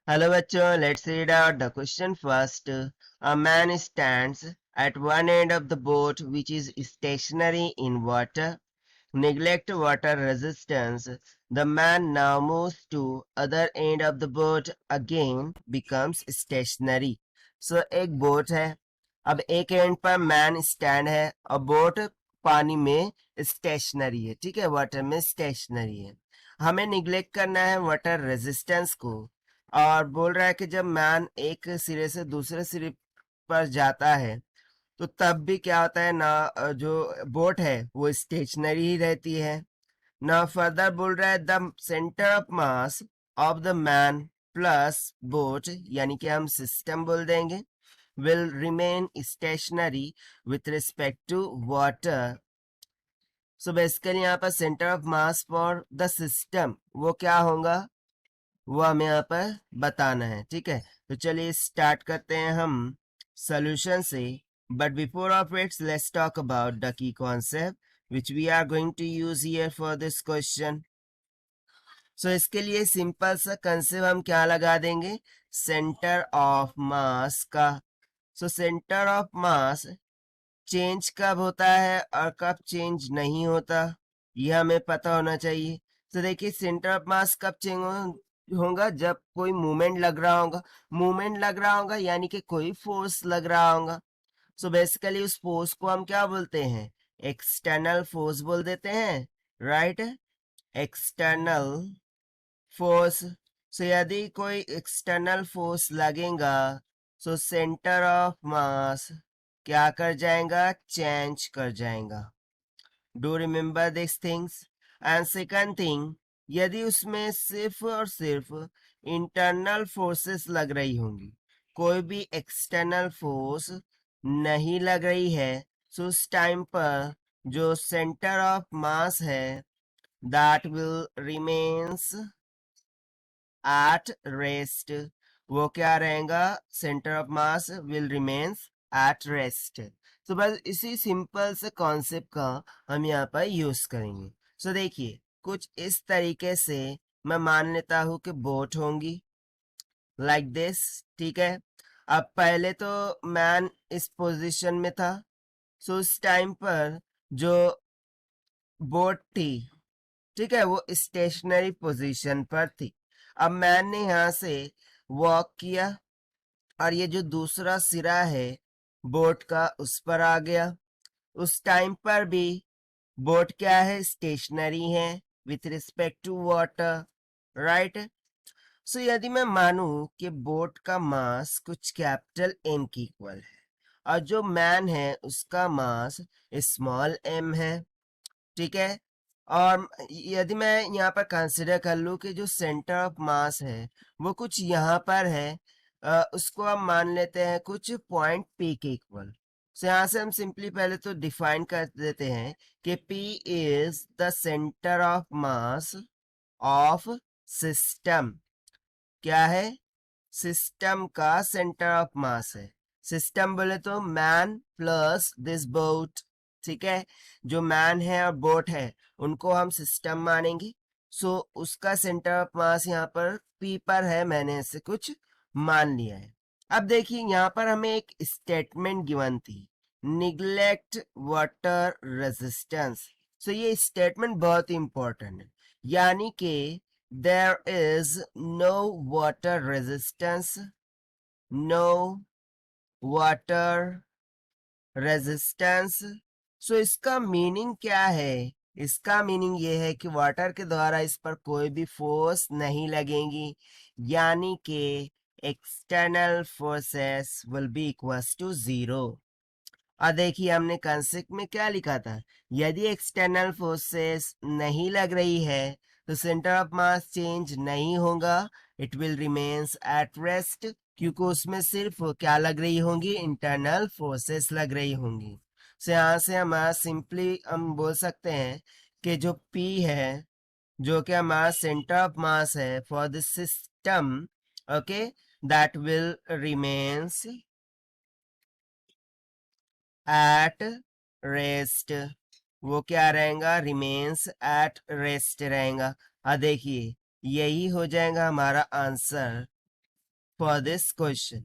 Hello bachcho, let's read out the question first. A man stands at one end of the boat which is stationary in water. Neglect water resistance. The man now moves to other end of the boat again becomes stationary. So एक boat है, अब एक and पर man stand है और boat पानी में stationery है, ठीक है, वाटर में स्टेशनरी है। हमें निग्लेक्ट करना है वाटर रेजिस्टेंस को, और बोल रहा है कि जब मैन एक सिरे से दूसरे सिरे पर जाता है तो तब भी क्या होता है ना, जो बोट है वो स्टेशनरी ही रहती है ना। फर्दर बोल रहा है the centre of mass of the man plus boat, यानी कि हम सिस्टम बोल देंगे, will remain stationary with respect to water. So basically यहाँ पर centre of mass for the system वो क्या होगा, वो हमें यहाँ पर बताना है, ठीक है। तो चलिए स्टार्ट करते हैं हम सॉल्यूशन से, but before of it's let's talk about the key concept which we are going to use here for this question. So इसके लिए सिंपल सा कंसेप्ट हम क्या लगा देंगे, सेंटर ऑफ मास का। So centre of mass change कब होता है और कब चेंज नहीं होता, यह हमें पता होना चाहिए। तो देखिए सेंटर ऑफ मास कब चेंज होगा, जब कोई मूवमेंट लग रहा होगा। मूवमेंट लग रहा होगा यानी कि कोई फोर्स लग रहा होगा। सो बेसिकली उस फोर्स को हम क्या बोलते हैं, एक्सटर्नल फोर्स बोल देते हैं, राइट, एक्सटर्नल फोर्स। सो यदि कोई एक्सटर्नल फोर्स लगेगा सो सेंटर ऑफ मास क्या कर जाएगा, चेंज कर जाएगा। Do remember this things. And second thing, यदि उसमें सिर्फ और सिर्फ इंटरनल फोर्सेस लग रही होंगी, कोई भी एक्सटर्नल फोर्स नहीं लग रही है, सो उस टाइम पर जो सेंटर ऑफ मास है that will remains at rest. वो क्या रहेगा, centre of mass will remains at rest. तो बस इसी सिंपल से कॉन्सेप्ट का हम यहाँ पर यूज करेंगे। सो देखिए कुछ इस तरीके से मैं मान लेता हूं कि बोट होंगी लाइक दिस, ठीक है। अब पहले तो मैन इस पोजीशन में था, सो उस टाइम पर जो बोट थी, ठीक है, वो स्टेशनरी पोजीशन पर थी। अब मैंने यहां से वॉक किया और ये जो दूसरा सिरा है बोट का उस पर आ गया। उस टाइम पर भी बोट क्या है, स्टेशनरी है with respect to water, right. So यदि मैं मानूं कि बोट का मास कुछ कैपिटल एम की इक्वल है और जो मैन है उसका मास स्मॉल एम है, ठीक है। और यदि मैं यहाँ पर कंसिडर कर लूँ कि जो सेंटर ऑफ मास है वो कुछ यहाँ पर है, उसको हम मान लेते हैं कुछ पॉइंट पी के इक्वल। सो यहाँ से हम सिंपली पहले तो डिफाइन कर देते हैं कि P is the centre of mass of system. क्या है, सिस्टम का सेंटर ऑफ मास है। सिस्टम बोले तो मैन प्लस दिस बोट, ठीक है। जो मैन है और बोट है उनको हम सिस्टम मानेंगे। सो उसका सेंटर ऑफ मास यहाँ पर पी पर है, मैंने ऐसे कुछ मान लिया है। अब देखिए यहाँ पर हमें एक स्टेटमेंट गिवन थी, निग्लेक्ट वाटर रेजिस्टेंस। सो ये स्टेटमेंट बहुत इंपॉर्टेंट है, यानी कि there is no water resistance, no water resistance। सो इसका मीनिंग क्या है, इसका मीनिंग ये है कि वाटर के द्वारा इस पर कोई भी फोर्स नहीं लगेगी, यानी कि external forces will be equals to zero. और देखिए हमने कंसेप्ट में क्या लिखा था, यदि एक्सटर्नल फोर्सेस नहीं लग रही है तो सेंटर ऑफ मास चेंज नहीं होगा, it will remains at rest, क्योंकि उसमें सिर्फ क्या लग रही होंगी, इंटरनल फोर्सेस लग रही होंगी। सो यहाँ से हमारा सिंपली हम बोल सकते हैं कि जो P है, जो कि हमारा सेंटर ऑफ मास है for this system, okay, that will remains at rest. वो क्या रहेगा, रिमेन्स एट रेस्ट रहेगा। देखिए यही हो जाएगा हमारा आंसर फॉर दिस क्वेश्चन,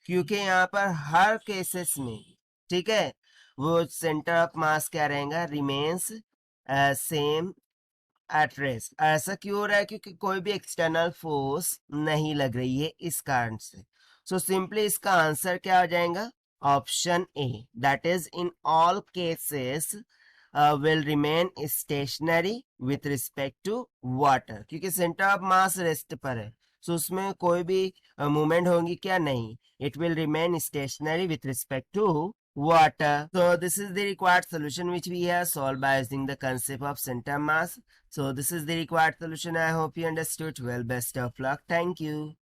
क्योंकि यहाँ पर हर केसेस में, ठीक है, वो सेंटर ऑफ मास क्या रहेगा, रिमेन्स सेम एट रेस्ट। ऐसा क्यों हो रहा है, क्योंकि कोई भी एक्सटर्नल फोर्स नहीं लग रही है इस कारण से। सो सिंपली इसका आंसर क्या हो जाएगा, option A, that is in all cases will remain stationary with respect to water, क्योंकि सेंटर ऑफ मास रेस्ट पर है, सो उसमें कोई भी मूवमेंट होगी क्या, नहीं, it will remain stationary with respect to water. So this is the required solution which we have solved by using the concept of center mass. So this is the required solution. I hope you understood well. Best of luck. Thank you.